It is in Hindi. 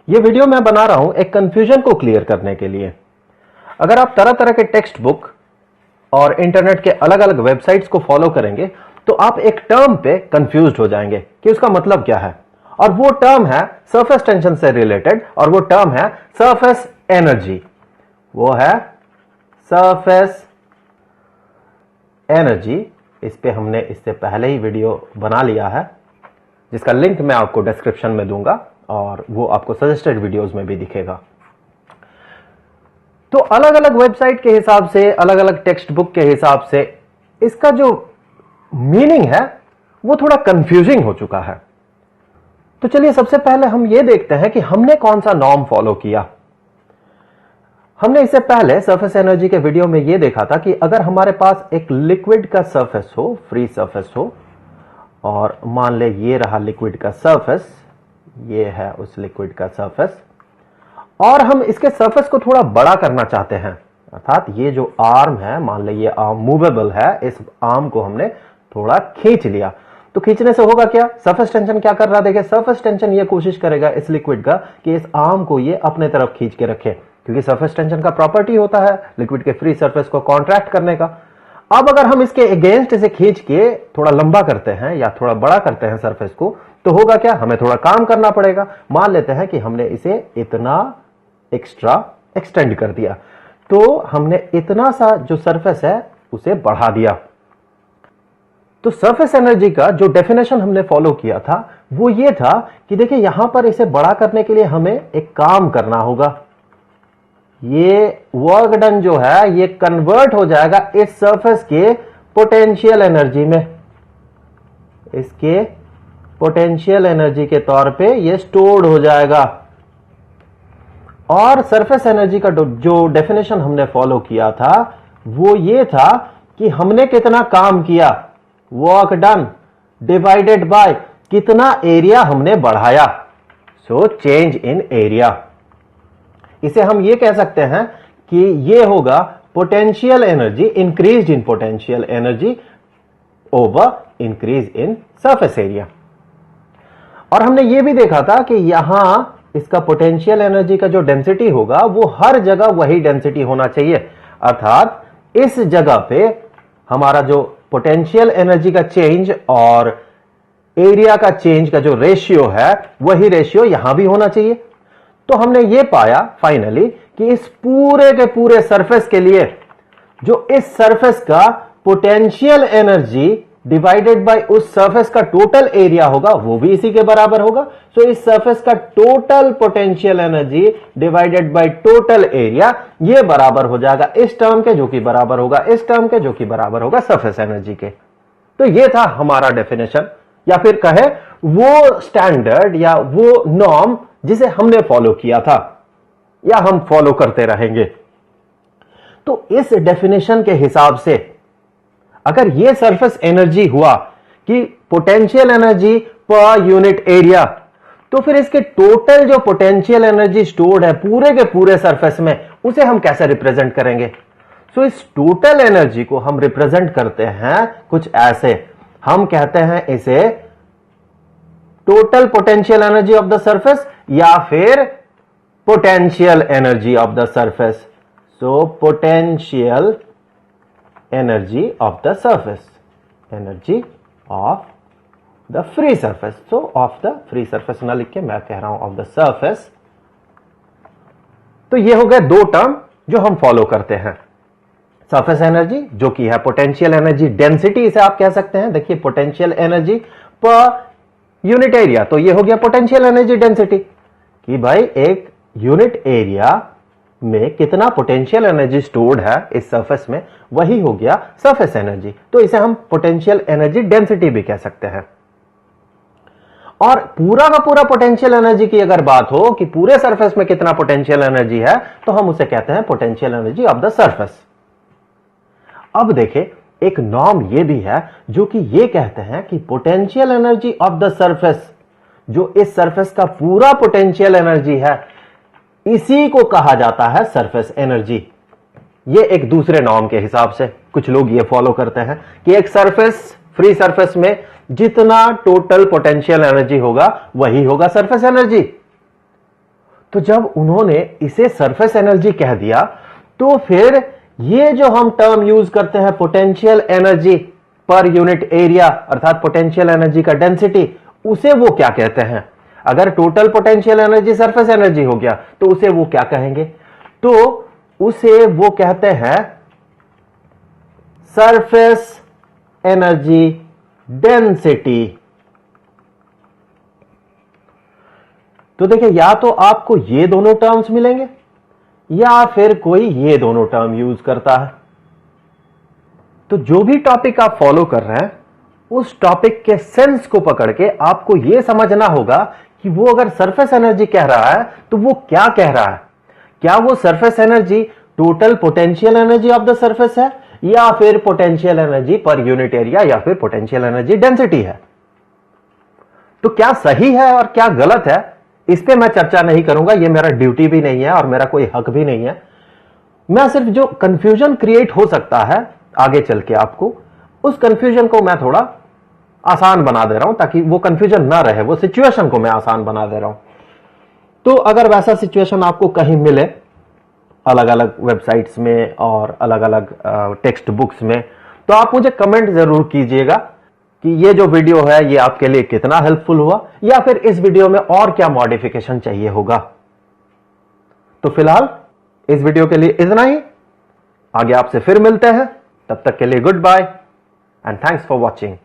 ये वीडियो मैं बना रहा हूं एक कंफ्यूजन को क्लियर करने के लिए। अगर आप तरह तरह के टेक्स्ट बुक और इंटरनेट के अलग अलग वेबसाइट्स को फॉलो करेंगे तो आप एक टर्म पे कंफ्यूज्ड हो जाएंगे कि उसका मतलब क्या है। और वो टर्म है सरफेस टेंशन से रिलेटेड, और वो टर्म है सरफेस एनर्जी। वो है सरफेस एनर्जी। इस पे हमने इससे पहले ही वीडियो बना लिया है, जिसका लिंक मैं आपको डिस्क्रिप्शन में दूंगा और वो आपको सजेस्टेड वीडियोस में भी दिखेगा। तो अलग अलग वेबसाइट के हिसाब से, अलग अलग टेक्स्ट बुक के हिसाब से इसका जो मीनिंग है वो थोड़ा कंफ्यूजिंग हो चुका है। तो चलिए सबसे पहले हम ये देखते हैं कि हमने कौन सा नॉर्म फॉलो किया। हमने इससे पहले सरफेस एनर्जी के वीडियो में यह देखा था कि अगर हमारे पास एक लिक्विड का सरफेस हो, फ्री सरफेस हो, और मान ले ये रहा लिक्विड का सरफेस, ये है उस लिक्विड का सरफेस, और हम इसके सरफेस को थोड़ा बड़ा करना चाहते हैं, अर्थात ये जो आर्म है, मान ले ये आर्म मूवेबल है, इस आर्म को हमने थोड़ा खींच लिया। तो खींचने से होगा क्या? सरफेस टेंशन क्या कर रहा है? देखिए, सरफेस टेंशन ये कोशिश करेगा इस लिक्विड का कि इस आर्म को ये अपने तरफ खींच के रखे, क्योंकि सरफेस टेंशन का प्रॉपर्टी होता है लिक्विड के फ्री सरफेस को कॉन्ट्रैक्ट करने का। अब अगर हम इसके अगेंस्ट इसे खींच के थोड़ा लंबा करते हैं या थोड़ा बड़ा करते हैं सरफेस को, तो होगा क्या? हमें थोड़ा काम करना पड़ेगा। मान लेते हैं कि हमने इसे इतना एक्स्ट्रा एक्सटेंड कर दिया, तो हमने इतना सा जो सरफेस है उसे बढ़ा दिया। तो सरफेस एनर्जी का जो डेफिनेशन हमने फॉलो किया था वो ये था कि देखिए, यहां पर इसे बड़ा करने के लिए हमें एक काम करना होगा। ये वर्क डन जो है ये कन्वर्ट हो जाएगा इस सरफेस के पोटेंशियल एनर्जी में। इसके पोटेंशियल एनर्जी के तौर पे ये स्टोर्ड हो जाएगा। और सरफेस एनर्जी का जो डेफिनेशन हमने फॉलो किया था वो ये था कि हमने कितना काम किया, वर्क डन डिवाइडेड बाय कितना एरिया हमने बढ़ाया। So change in area. इसे हम ये कह सकते हैं कि ये होगा potential energy, increase in potential energy over increase in surface area. और हमने ये भी देखा था कि यहां इसका पोटेंशियल एनर्जी का जो डेंसिटी होगा वो हर जगह वही डेंसिटी होना चाहिए, अर्थात इस जगह पे हमारा जो पोटेंशियल एनर्जी का चेंज और एरिया का चेंज का जो रेशियो है वही रेशियो यहां भी होना चाहिए। तो हमने ये पाया फाइनली कि इस पूरे के पूरे सरफेस के लिए जो इस सरफेस का पोटेंशियल एनर्जी डिवाइडेड बाय उस सरफेस का टोटल एरिया होगा वो भी इसी के बराबर होगा। सो इस सरफेस का total potential energy divided by total area ये बराबर हो जाएगा इस टर्म के, जो कि बराबर होगा इस टर्म के, जो कि बराबर होगा सरफेस एनर्जी के। तो ये था हमारा डेफिनेशन, या फिर कहे वो स्टैंडर्ड या वो नॉर्म जिसे हमने फॉलो किया था या हम फॉलो करते रहेंगे। तो इस डेफिनेशन के हिसाब से अगर ये सरफेस एनर्जी हुआ कि potential energy per unit area, तो फिर इसके टोटल जो पोटेंशियल एनर्जी स्टोर्ड है पूरे के पूरे सरफेस में उसे हम कैसे रिप्रेजेंट करेंगे? सो इस टोटल एनर्जी को हम रिप्रेजेंट करते हैं कुछ ऐसे। हम कहते हैं इसे total potential energy of the surface या फिर potential energy of the surface. So potential energy of the surface, energy of the free surface. So of the free surface ना लिख के मैं कह रहा हूं ऑफ द सरफेस। तो ये हो गए दो टर्म जो हम फॉलो करते हैं। सरफेस एनर्जी जो कि है पोटेंशियल एनर्जी डेंसिटी, इसे आप कह सकते हैं। देखिए, potential energy per unit area, तो ये हो गया पोटेंशियल एनर्जी डेंसिटी कि भाई एक यूनिट एरिया में कितना पोटेंशियल एनर्जी स्टोर्ड है इस सरफेस में, वही हो गया सरफेस एनर्जी। तो इसे हम पोटेंशियल एनर्जी डेंसिटी भी कह सकते हैं। और पूरा का पूरा पोटेंशियल एनर्जी की अगर बात हो कि पूरे सरफेस में कितना पोटेंशियल एनर्जी है, तो हम उसे कहते हैं potential energy of the surface. अब देखें, एक नॉर्म ये भी है जो कि ये कहते हैं कि potential energy of the surface, जो इस सरफेस का पूरा पोटेंशियल एनर्जी है, इसी को कहा जाता है सरफेस एनर्जी। ये एक दूसरे नॉर्म के हिसाब से कुछ लोग ये फॉलो करते हैं कि एक सरफेस, फ्री सरफेस में जितना टोटल पोटेंशियल एनर्जी होगा वही होगा सरफेस एनर्जी। तो जब उन्होंने इसे सरफेस एनर्जी कह दिया, तो फिर ये जो हम टर्म यूज करते हैं potential energy per unit area, अर्थात पोटेंशियल एनर्जी का डेंसिटी, उसे वो क्या कहते हैं? अगर total potential energy surface energy हो गया तो उसे वो क्या कहेंगे? तो उसे वो कहते हैं सरफेस एनर्जी डेंसिटी। तो देखिए, या तो आपको ये दोनों टर्म्स मिलेंगे या फिर कोई ये दोनों टर्म यूज करता है। तो जो भी टॉपिक आप फॉलो कर रहे हैं, उस टॉपिक के सेंस को पकड़ के आपको यह समझना होगा कि वो अगर सरफेस एनर्जी कह रहा है तो वो क्या कह रहा है। क्या वो surface energy total potential energy of the surface है, या फिर potential energy per unit area, या फिर पोटेंशियल एनर्जी डेंसिटी है? तो क्या सही है और क्या गलत है, इस पे मैं चर्चा नहीं करूंगा, यह मेरा ड्यूटी भी नहीं है और मेरा कोई हक भी नहीं है। मैं सिर्फ जो कंफ्यूजन क्रिएट हो सकता है आगे चल के आपको, उस कंफ्यूजन को मैं थोड़ा आसान बना दे रहा हूं, ताकि वो कंफ्यूजन ना रहे, वो सिचुएशन को मैं आसान बना दे रहा हूं। तो अगर वैसा सिचुएशन आपको कहीं मिले अलग अलग वेबसाइट्स में और अलग अलग टेक्स्ट बुक्स में, तो आप मुझे कमेंट जरूर कीजिएगा कि ये जो वीडियो है ये आपके लिए कितना हेल्पफुल हुआ, या फिर इस वीडियो में और क्या मॉडिफिकेशन चाहिए होगा। तो फिलहाल इस वीडियो के लिए इतना ही, आगे आपसे फिर मिलते हैं, तब तक के लिए good bye and thanks for watching.